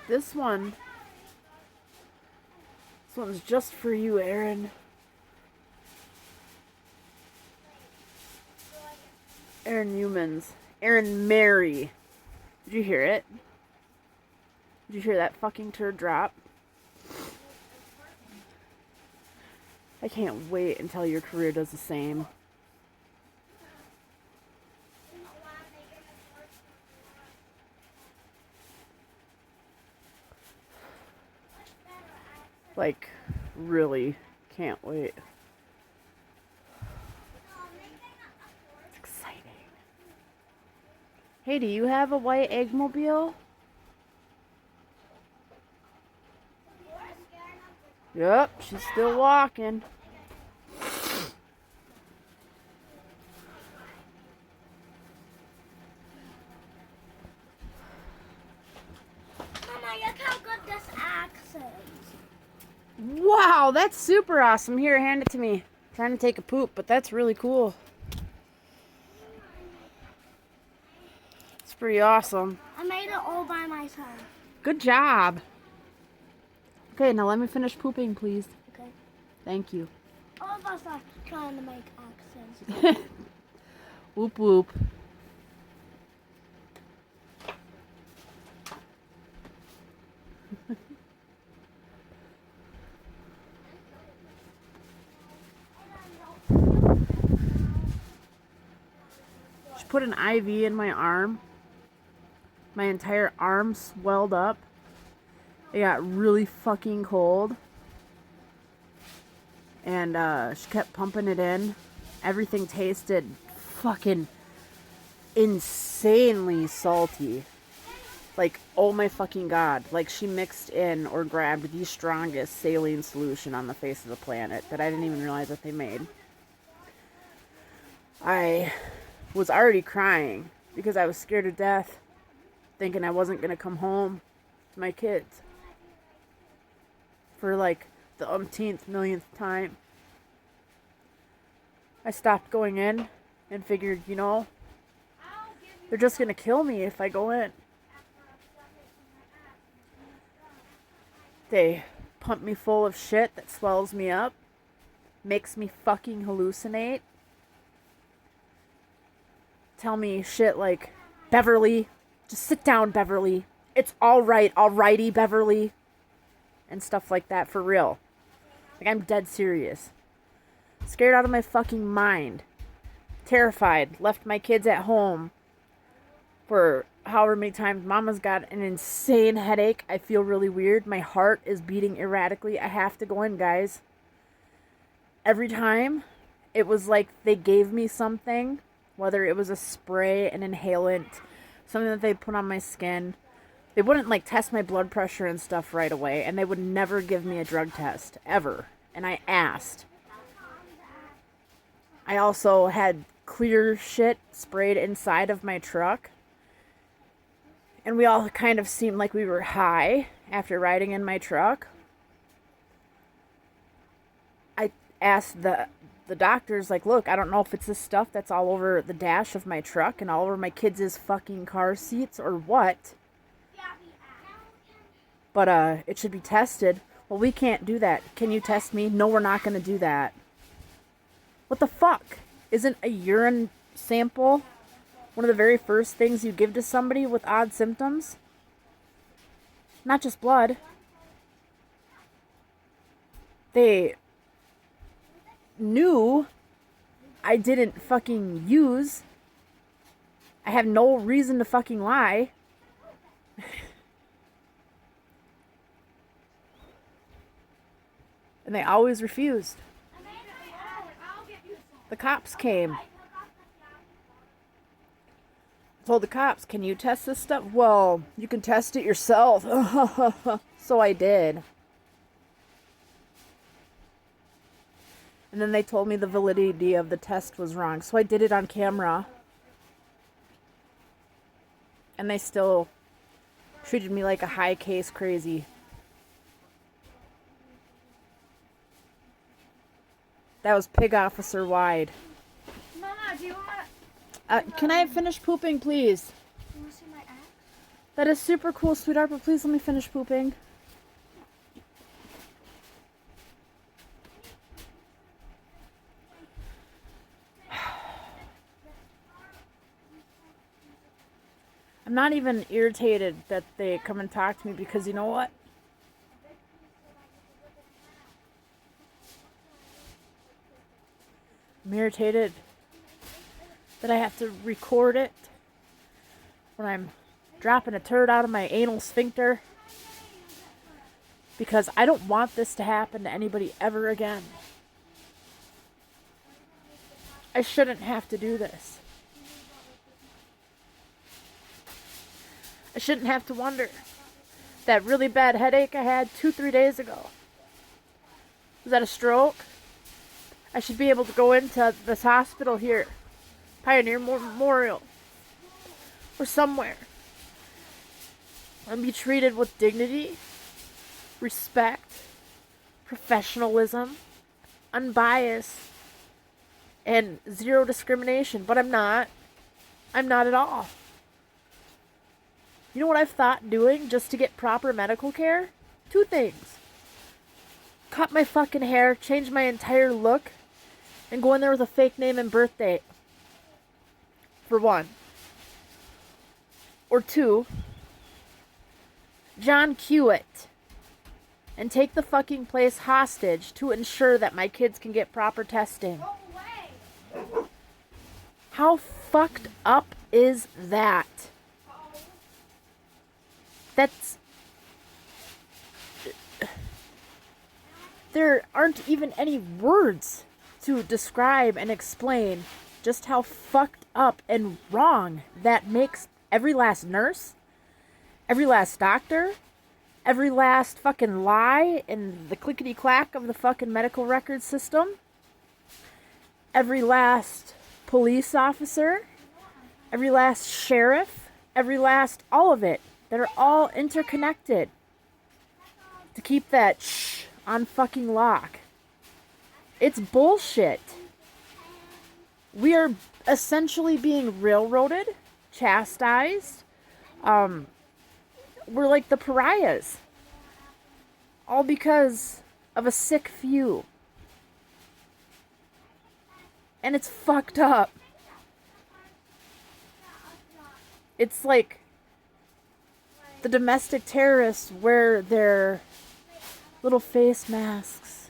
This one's just for you, Aaron. Aaron Humans. Aaron Mary. Did you hear it? Did you hear that fucking turd drop? I can't wait until your career does the same. Like, really can't wait. It's exciting. Hey, do you have a white eggmobile? Yep, she's still walking. Mama, look how good this axe is. Wow, that's super awesome. Here, hand it to me. I'm trying to take a poop, but that's really cool. It's pretty awesome. I made it all by myself. Good job. Okay, now let me finish pooping, please. Okay. Thank you. All of us are trying to make axes. Whoop whoop. She put an IV in my arm. My entire arm swelled up. It got really fucking cold. And she kept pumping it in. Everything tasted fucking insanely salty. Like, oh my fucking god. Like, she mixed in or grabbed the strongest saline solution on the face of the planet that I didn't even realize that they made. I was already crying because I was scared to death, thinking I wasn't going to come home to my kids for like the umpteenth millionth time. I stopped going in and figured, you know, they're just going to kill me if I go in. They pump me full of shit that swells me up, makes me fucking hallucinate. Tell me shit like, Beverly, just sit down, Beverly. It's alright, alrighty, Beverly. And stuff like that, for real. Like, I'm dead serious. Scared out of my fucking mind. Terrified. Left my kids at home for however many times. Mama's got an insane headache. I feel really weird. My heart is beating erratically. I have to go in, guys. Every time, it was like they gave me something. Whether it was a spray, an inhalant, something that they put on my skin. They wouldn't like test my blood pressure and stuff right away. And they would never give me a drug test. Ever. And I asked. I also had clear shit sprayed inside of my truck. And we all kind of seemed like we were high after riding in my truck. I asked the doctors, like, look, I don't know if it's this stuff that's all over the dash of my truck and all over my kids' fucking car seats or what. But it should be tested. Well, we can't do that. Can you test me? No, we're not going to do that. What the fuck? Isn't a urine sample one of the very first things you give to somebody with odd symptoms? Not just blood. They knew I didn't fucking use. I have no reason to fucking lie. And they always refused. The cops came. Told the cops, can you test this stuff? Well, you can test it yourself. So I did. And then they told me the validity of the test was wrong. So I did it on camera. And they still treated me like a high case crazy. That was pig officer wide. Mama, do you want Can I finish pooping, please? to see my axe? That is super cool, sweetheart, but please let me finish pooping. I'm not even irritated that they come and talk to me because you know what? I'm irritated that I have to record it when I'm dropping a turd out of my anal sphincter because I don't want this to happen to anybody ever again. I shouldn't have to do this. I shouldn't have to wonder. That really bad headache I had 2-3 days ago. Was that a stroke? I should be able to go into this hospital here, Pioneer Memorial, or somewhere, and be treated with dignity, respect, professionalism, unbiased, and zero discrimination. But I'm not. I'm not at all. You know what I've thought doing just to get proper medical care? 2 things. Cut my fucking hair, change my entire look, and go in there with a fake name and birth date. For 1. Or 2, John Hewitt. And take the fucking place hostage to ensure that my kids can get proper testing. How fucked up is that? There aren't even any words to describe and explain just how fucked up and wrong that makes every last nurse, every last doctor, every last fucking lie in the clickety-clack of the fucking medical record system, every last police officer, every last sheriff, every last all of it. That are all interconnected to keep that shh on fucking lock. It's bullshit. We are essentially being railroaded, chastised. We're like the pariahs. All because of a sick few. And it's fucked up. It's like the domestic terrorists wear their little face masks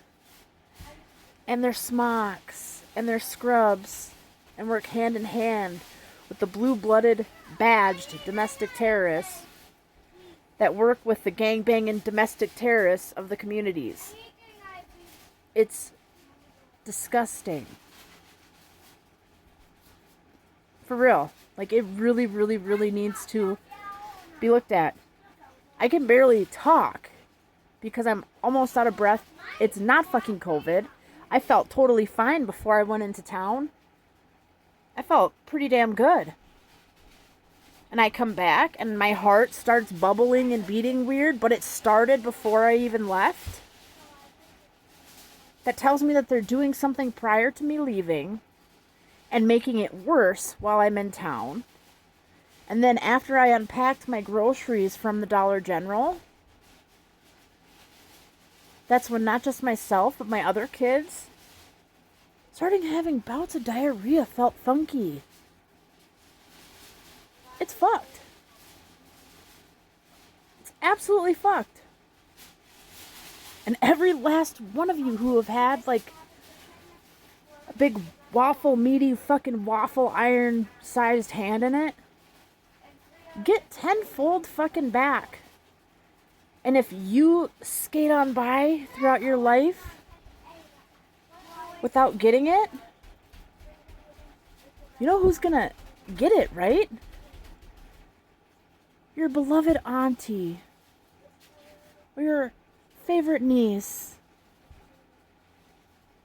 and their smocks and their scrubs and work hand in hand with the blue-blooded, badged domestic terrorists that work with the gangbanging domestic terrorists of the communities. It's disgusting. For real. Like, it really, really, really needs to be looked at. I can barely talk because I'm almost out of breath. It's not fucking COVID. I felt totally fine before I went into town. I felt pretty damn good. And I come back and my heart starts bubbling and beating weird, but it started before I even left. That tells me that they're doing something prior to me leaving and making it worse while I'm in town. And then after I unpacked my groceries from the Dollar General, that's when not just myself, but my other kids starting having bouts of diarrhea felt funky. It's fucked. It's absolutely fucked. And every last one of you who have had like a big waffle, meaty fucking waffle iron sized hand in it, get tenfold fucking back. And if you skate on by throughout your life without getting it, you know who's gonna get it, right? Your beloved auntie. Or your favorite niece.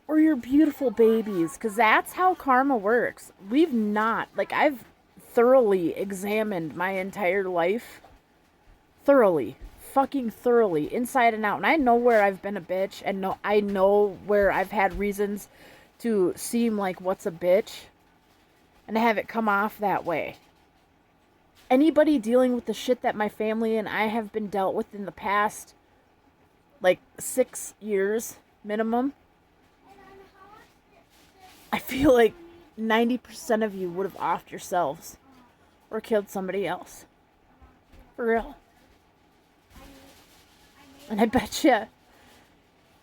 Or your beautiful babies. Because that's how karma works. I've thoroughly examined my entire life. Thoroughly. Fucking thoroughly. Inside and out. And I know where I've been a bitch. And I know where I've had reasons to seem like what's a bitch. And have it come off that way. Anybody dealing with the shit that my family and I have been dealt with in the past, like 6 years minimum, I feel like 90% of you would have offed yourselves or killed somebody else. For real. And I bet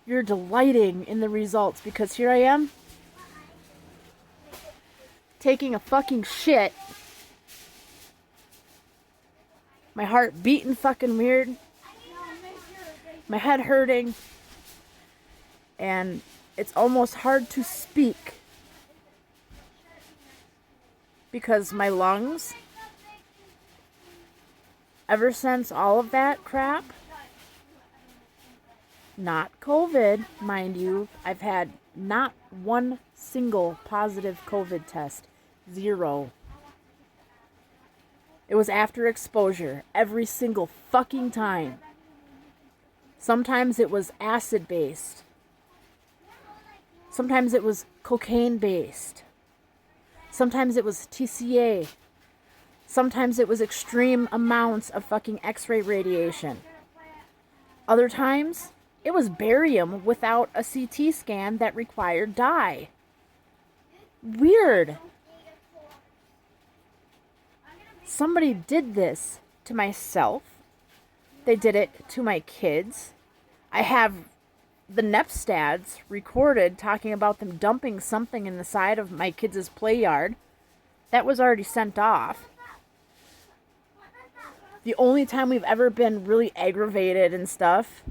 you're delighting in the results, because here I am taking a fucking shit, my heart beating fucking weird, my head hurting, and it's almost hard to speak because my lungs, ever since all of that crap, not COVID, mind you, I've had not one single positive COVID test. 0. It was after exposure every single fucking time. Sometimes it was acid based. Sometimes it was cocaine based. Sometimes it was TCA. Sometimes it was extreme amounts of fucking X-ray radiation. Other times, it was barium without a CT scan that required dye. Weird. Somebody did this to myself. They did it to my kids. I have the Nepstads recorded talking about them dumping something in the side of my kids' play yard. That was already sent off. The only time we've ever been really aggravated and stuff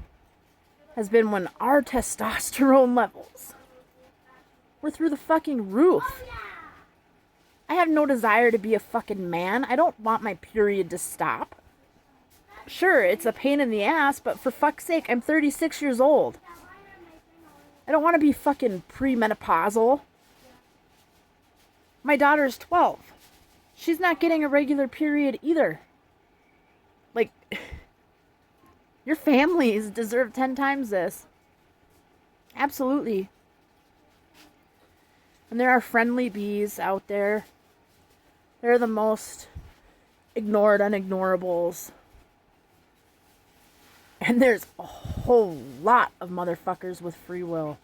has been when our testosterone levels were through the fucking roof. I have no desire to be a fucking man. I don't want my period to stop. Sure, it's a pain in the ass, but for fuck's sake, I'm 36 years old. I don't want to be fucking premenopausal. My daughter's 12. She's not getting a regular period either. Like, your families deserve 10 times this. Absolutely. And there are friendly bees out there. They're the most ignored unignorables. And there's a whole lot of motherfuckers with free will.